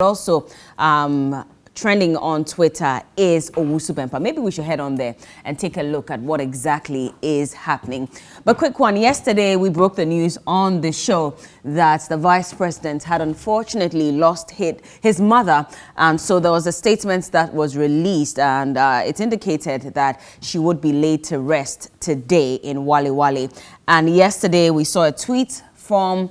Also, trending on Twitter is Owusu Bempah. Maybe we should head on there and take a look at what exactly is happening. But quick one, yesterday we broke the news on the show that the vice president had unfortunately lost his mother. And so there was a statement that was released, and it indicated that she would be laid to rest today in Wale Wale. And yesterday we saw a tweet from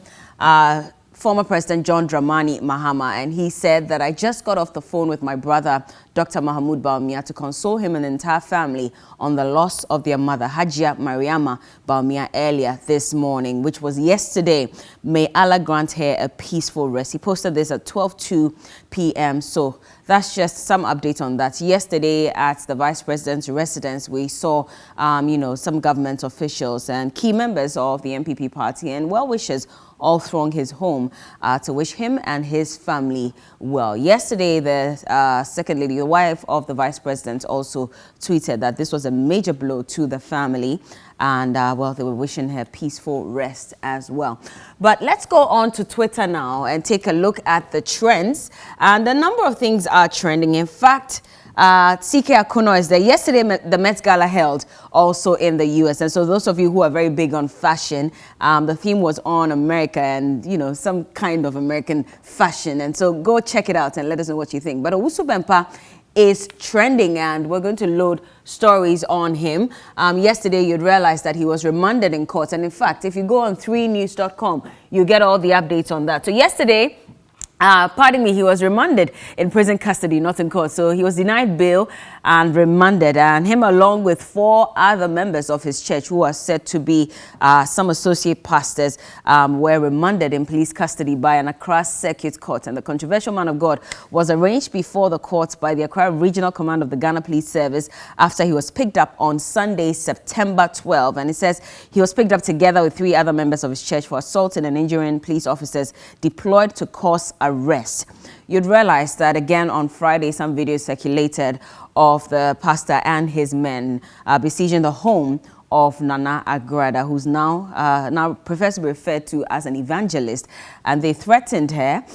former President John Dramani Mahama, and he said that I just got off the phone with my brother, Dr. Mahmoud Bawumia, to console him and the entire family on the loss of their mother, Hajia Mariama Bawumia, earlier this morning, which was yesterday. May Allah grant her a peaceful rest. He posted this at 12:02 p.m. So that's just some update on that. Yesterday at the Vice President's residence, we saw, some government officials and key members of the MPP party and well-wishers all throng his home to wish him and his family well. Yesterday, the second lady, the wife of the vice president, also tweeted that this was a major blow to the family, and they were wishing her peaceful rest as well. But let's go on to Twitter now and take a look at the trends. And a number of things are trending. In fact, CK Akuno is there. Yesterday, the Met Gala held also in the U.S. And so those of you who are very big on fashion, the theme was on America and, some kind of American fashion. And so go check it out and let us know what you think. But Owusu Bempah is trending, and we're going to load stories on him. Yesterday, you'd realize that he was remanded in court. And in fact, if you go on TV3Newday.com, you get all the updates on that. So yesterday, he was remanded in prison custody, not in court. So he was denied bail and remanded, and him along with 4 other members of his church who are said to be some associate pastors were remanded in police custody by an Accra Circuit Court. And the controversial man of God was arraigned before the court by the Accra Regional Command of the Ghana Police Service after he was picked up on Sunday, September 12. And it says he was picked up together with 3 other members of his church for assaulting and injuring police officers deployed to cause arrest. You'd realize that again on Friday, some videos circulated of the pastor and his men besieging the home of Nana Agrada, who's now prefers to be referred to as an evangelist, and they threatened her.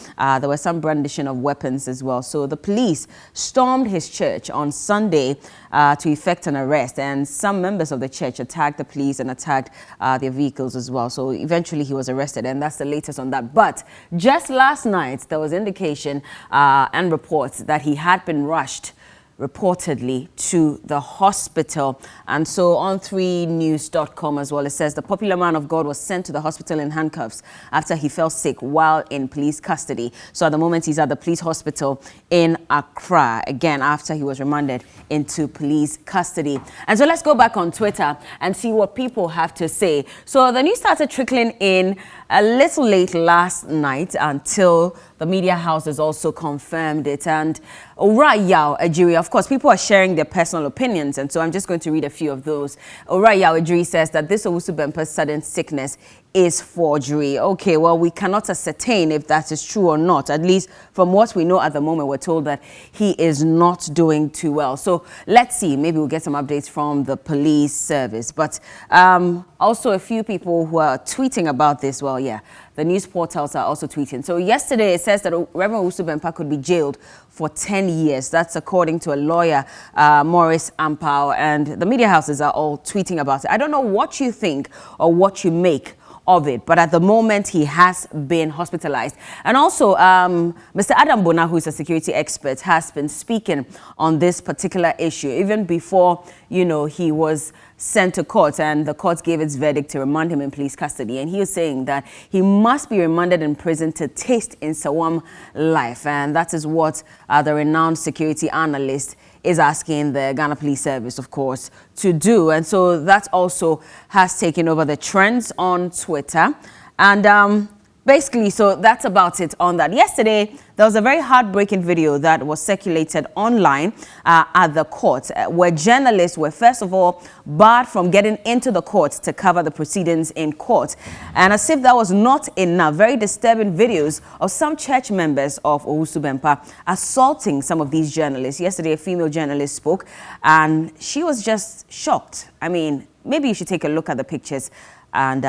There was some brandishing of weapons as well. So the police stormed his church on Sunday to effect an arrest, and some members of the church attacked the police and attacked their vehicles as well. So eventually he was arrested, and that's the latest on that. But just last night, there was indication and reports that he had been rushed reportedly to the hospital. And so on TV3Newday.com as well, it says the popular man of God was sent to the hospital in handcuffs after he fell sick while in police custody. So at the moment, he's at the police hospital in Accra, again, after he was remanded into police custody. And so let's go back on Twitter and see what people have to say. So the news started trickling in a little late last night until the media houses also confirmed it. And Orayao Ejiri, of course, people are sharing their personal opinions, and so I'm just going to read a few of those. Orayao Ejiri says that this Owusu Bempah's sudden sickness is forgery. Okay, well, we cannot ascertain if that is true or not. At least from what we know at the moment, we're told that he is not doing too well. So let's see, maybe we'll get some updates from the police service. But also a few people who are tweeting about this. Well, yeah, the news portals are also tweeting. So yesterday it says that Reverend Owusu Bempah could be jailed for 10 years. That's according to a lawyer, Maurice Ampao, and the media houses are all tweeting about it. I don't know what you think or what you make of it, but at the moment he has been hospitalized. And also Mr. Adam Bona, who is a security expert, has been speaking on this particular issue even before he was sent to court, and the court gave its verdict to remand him in police custody. And he is saying that he must be remanded in prison to taste in Sawam life, and that is what the renowned security analyst is asking the Ghana Police Service, of course, to do. And so that also has taken over the trends on Twitter. And basically, so that's about it on that. Yesterday, there was a very heartbreaking video that was circulated online at the court, where journalists were, first of all, barred from getting into the court to cover the proceedings in court. And as if that was not enough, very disturbing videos of some church members of Owusu Bempah assaulting some of these journalists. Yesterday, a female journalist spoke, and she was just shocked. I mean, maybe you should take a look at the pictures, and,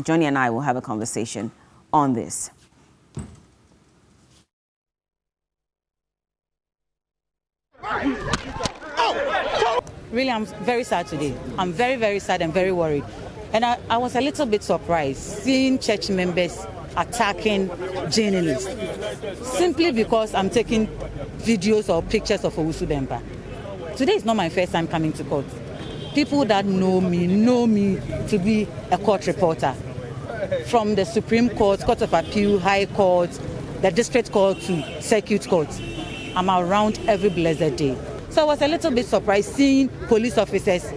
Johnny and I will have a conversation on this. Really, I'm very sad today. I'm very, very sad and very worried. And I was a little bit surprised seeing church members attacking journalists simply because I'm taking videos or pictures of Owusu Bempah. Today is not my first time coming to court. People that know me to be a court reporter. From the Supreme Court, Court of Appeal, High Court, the District Court to Circuit Court. I'm around every blessed day. So I was a little bit surprised seeing police officers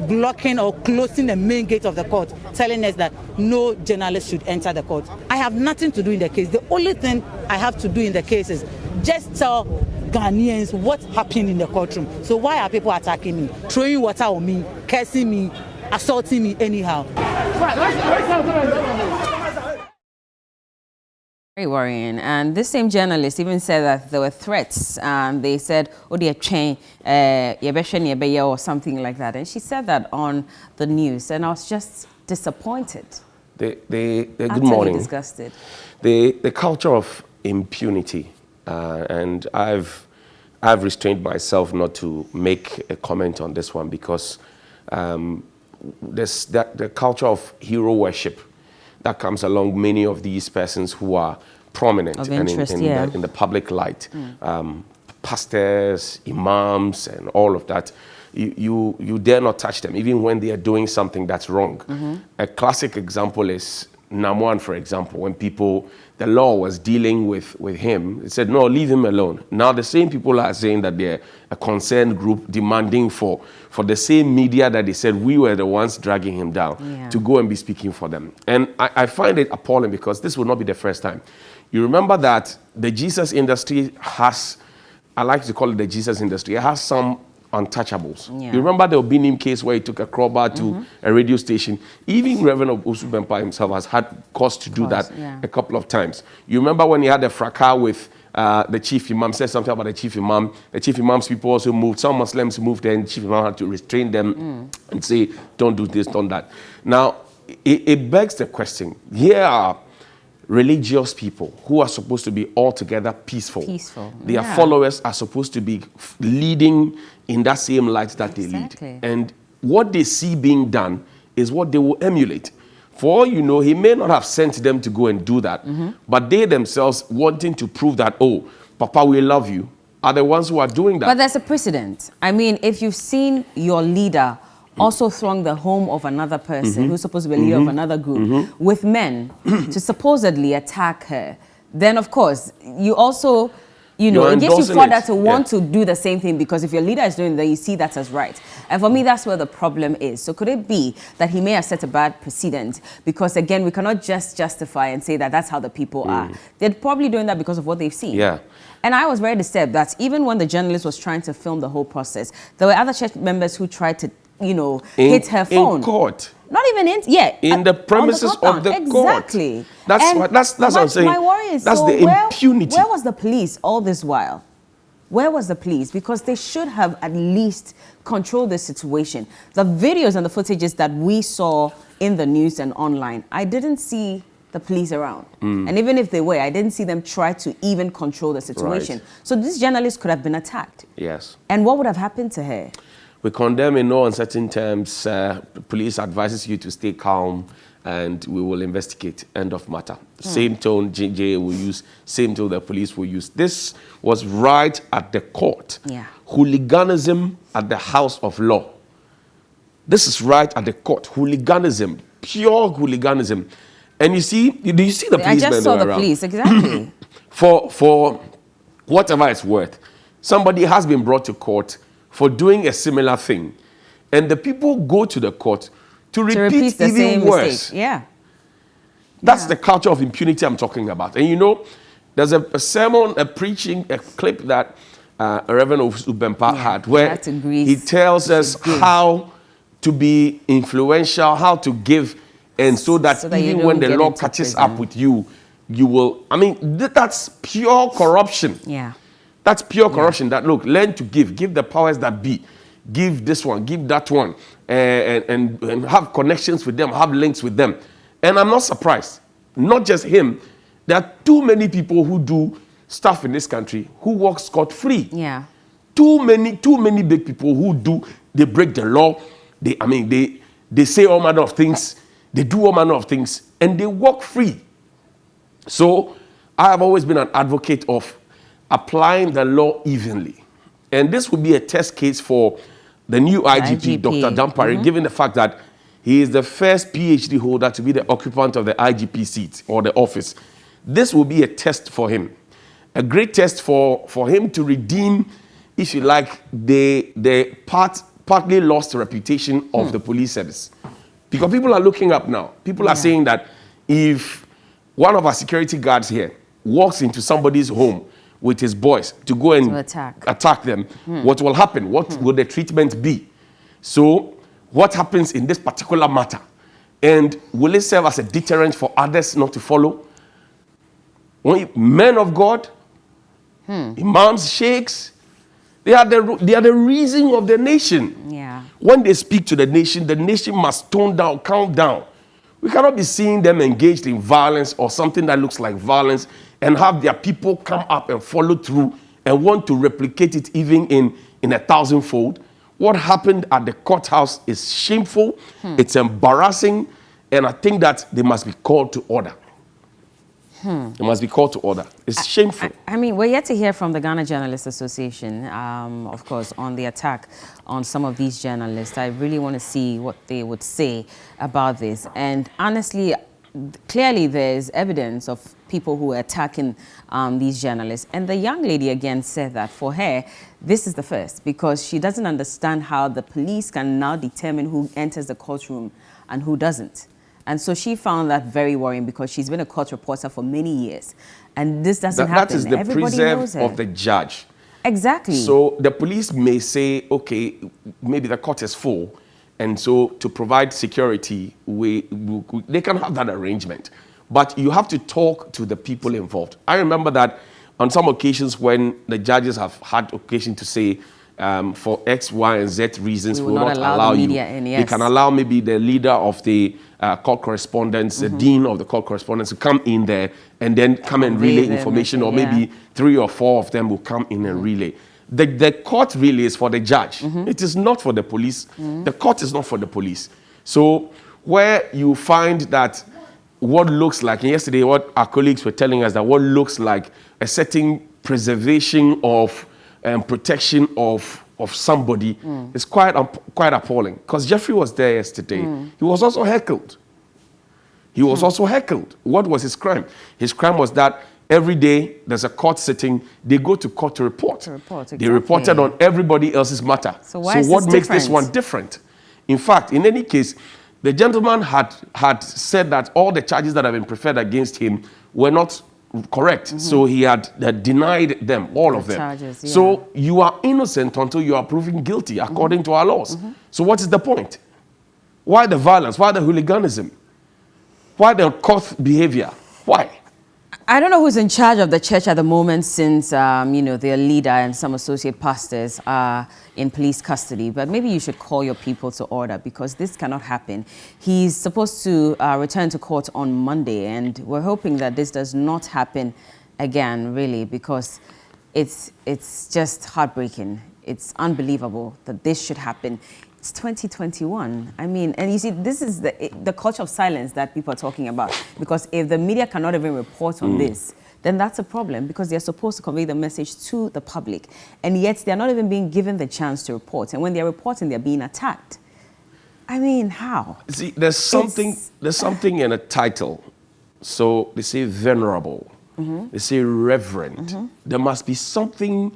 blocking or closing the main gate of the court, telling us that no journalist should enter the court. I have nothing to do in the case. The only thing I have to do in the case is just tell Ghanaians what happened in the courtroom. So why are people attacking me, throwing water on me, cursing me, assaulting me anyhow? Very worrying. And this same journalist even said that there were threats. They said, "Oh, they're chain, or something like that." And she said that on the news, and I was just disappointed. Good morning. Disgusted. The culture of impunity, and I've restrained myself not to make a comment on this one because there's the culture of hero worship that comes along many of these persons who are prominent and in the public light. Pastors, imams, and all of that. You dare not touch them, even when they are doing something that's wrong. A classic example is Namwan, for example, when the law was dealing with him, it said, no, leave him alone. Now the same people are saying that they're a concerned group demanding for the same media that they said we were the ones dragging him down to go and be speaking for them. And I find it appalling because this will not be the first time. You remember that the Jesus industry has, I like to call it the Jesus industry, it has some untouchables. You remember the Obinim case where he took a crowbar to a radio station. Even Reverend Owusu Bempah himself has had cause to do that a couple of times. You remember when he had a fracas with the chief imam, said something about the chief imam. The chief imam's people also moved. Some Muslims moved there and the chief imam had to restrain them and say, don't do this, don't that. Now, it begs the question. Here are religious people who are supposed to be altogether peaceful. Their followers are supposed to be leading in that same light that they lead. And what they see being done is what they will emulate. For all you know, he may not have sent them to go and do that, but they themselves wanting to prove that, oh, Papa, we love you, are the ones who are doing that. But there's a precedent. I mean, if you've seen your leader also throng the home of another person who's supposed to be a leader of another group with men to supposedly attack her, then of course you also, it gives you further to want to do the same thing, because if your leader is doing that, you see that as right. And for me, that's where the problem is. So could it be that he may have set a bad precedent? Because again, we cannot just justify and say that that's how the people are. They're probably doing that because of what they've seen. And I was very disturbed that even when the journalist was trying to film the whole process, there were other church members who tried to hit her phone. In court. Not even in the premises of the court. Exactly. That's what I'm saying. My worry is, that's the impunity. Where was the police all this while? Where was the police? Because they should have at least controlled the situation. The videos and the footages that we saw in the news and online, I didn't see the police around. And even if they were, I didn't see them try to even control the situation. So this journalist could have been attacked. Yes. And what would have happened to her? We condemn in no uncertain terms. Police advises you to stay calm and we will investigate. End of matter. Same tone JJ will use, same tone the police will use. This was right at the court. Hooliganism at the house of law. This is right at the court. Hooliganism, pure hooliganism. And you see, do you see the police? I just saw the police, exactly. For whatever it's worth, somebody has been brought to court for doing a similar thing. And the people go to the court to repeat the even same worse. Mistake. That's the culture of impunity I'm talking about. And there's a sermon, a preaching, a clip that Reverend Owusu Bempah had where he tells us how to be influential, how to give, and so that even when the law catches up with you, you will, that's pure corruption. That's pure corruption. That, look, learn to give the powers that be. Give this one, give that one, and have connections with them, have links with them. And I'm not surprised. Not just him. There are too many people who do stuff in this country who walk scot-free. Too many big people who they break the law. They say all manner of things. They do all manner of things, and they walk free. So I have always been an advocate of applying the law evenly. And this would be a test case for the new IGP, Dr. Dampare, given the fact that he is the first PhD holder to be the occupant of the IGP seat or the office. This will be a test for him. A great test for him to redeem, if you like, the partly lost reputation of the police service. Because people are looking up now. People are saying that if one of our security guards here walks into somebody's home with his boys to go and attack them, what will happen? What will the treatment be? So what happens in this particular matter? And will it serve as a deterrent for others not to follow? Men of God, imams, sheikhs, they are the reason of the nation. Yeah. When they speak to the nation must tone down, calm down. We cannot be seeing them engaged in violence or something that looks like violence and have their people come up and follow through and want to replicate it even in 1,000-fold. What happened at the courthouse is shameful, it's embarrassing, and I think that they must be called to order. They must be called to order. It's shameful. I mean, we're yet to hear from the Ghana Journalists Association, of course, on the attack on some of these journalists. I really want to see what they would say about this. And honestly, clearly there's evidence of people who are attacking these journalists. And the young lady again said that for her, this is the first, because she doesn't understand how the police can now determine who enters the courtroom and who doesn't. And so she found that very worrying because she's been a court reporter for many years. And this doesn't happen. That is the Everybody knows preserve her. of the judge. Exactly. So the police may say, okay, maybe the court is full. And so to provide security, they can have that arrangement. But you have to talk to the people involved. I remember that on some occasions when the judges have had occasion to say, for X, Y, and Z reasons, we will not allow you. They can allow maybe the leader of the court correspondence, the dean of the court correspondence to come in there and then come and relay information, or maybe 3 or 4 of them will come in and relay. The court really is for the judge. It is not for the police. The court is not for the police. So where you find that what looks like, and yesterday what our colleagues were telling us, that what looks like a certain preservation of protection of somebody is quite appalling. Because Jeffrey was there yesterday. He was also heckled. What was his crime? His crime was that every day there's a court sitting, they go to court to report. Exactly. They reported on everybody else's matter. So what makes this one different? In fact, in any case, the gentleman had said that all the charges that have been preferred against him were not correct. So he had denied them, all of them. Charges, yeah. So you are innocent until you are proven guilty according to our laws. So what is the point? Why the violence? Why the hooliganism? Why the court behavior? Why? I don't know who's in charge of the church at the moment, since, their leader and some associate pastors are in police custody. But maybe you should call your people to order, because this cannot happen. He's supposed to return to court on Monday, and we're hoping that this does not happen again, really, because it's just heartbreaking. It's unbelievable that this should happen. It's 2021. I mean, and you see, this is the culture of silence that people are talking about. Because if the media cannot even report on this, then that's a problem, because they're supposed to convey the message to the public. And yet they're not even being given the chance to report. And when they're reporting, they're being attacked. I mean, how? See, there's something in a title. So they say venerable. They say reverend. There must be something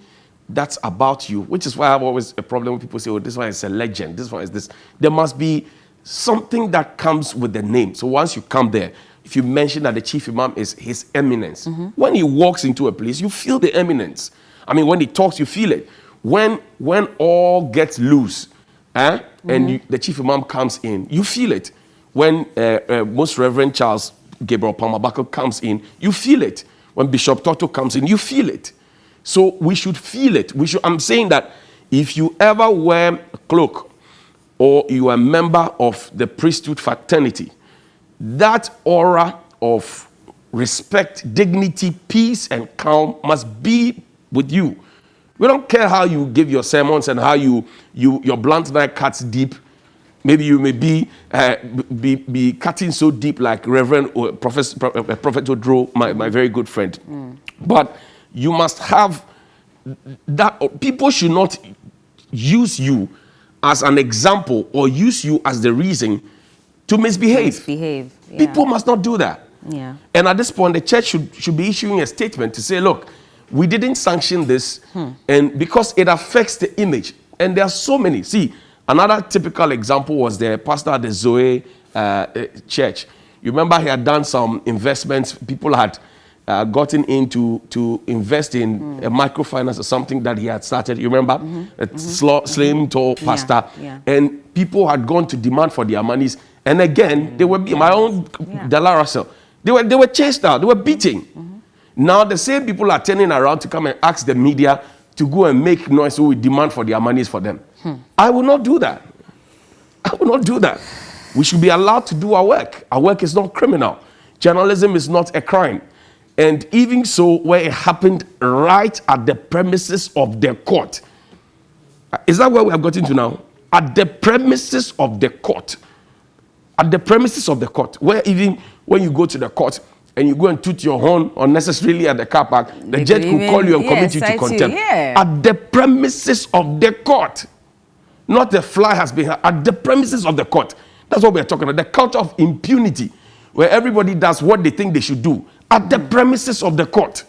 that's about you, which is why I have always a problem when people say, oh, this one is a legend, this one is this. There must be something that comes with the name. So once you come there, if you mention that the chief imam is His Eminence, when he walks into a place, you feel the eminence. I mean, when he talks, you feel it. When all gets loose, and the chief imam comes in, you feel it. When Most Reverend Charles Gabriel Palmer-Bako comes in, you feel it. When Bishop Toto comes in, you feel it. So we should feel it. I'm saying that if you ever wear a cloak or you are a member of the priesthood fraternity, that aura of respect, dignity, peace, and calm must be with you. We don't care how you give your sermons and how your blunt knife cuts deep. Maybe you may be cutting so deep like Reverend or Prophet Odro, my very good friend. But you must have that. People should not use you as an example or use you as the reason to misbehave. Yeah. People must not do that. Yeah. And at this point, the church should be issuing a statement to say, look, we didn't sanction this, and because it affects the image. And there are so many. See, another typical example was the pastor at the Zoe church. You remember he had done some investments. People had gotten in to invest in a microfinance or something that he had started. You remember? A slim, tall pastor. Yeah. And people had gone to demand for their monies. And again, they were my own Della Russell. They were chased out. They were beating. Now the same people are turning around to come and ask the media to go and make noise so we demand for their monies for them. I will not do that. I will not do that. We should be allowed to do our work. Our work is not criminal. Journalism is not a crime. And even so, where it happened right at the premises of the court. Is that where we have gotten to now? At the premises of the court. At the premises of the court. Where even when you go to the court, and you go and toot your horn unnecessarily at the car park, the judge could call you and commit you to contempt. At the premises of the court. Not the fly has been at the premises of the court. That's what we're talking about. The culture of impunity, where everybody does what they think they should do. At the premises of the court.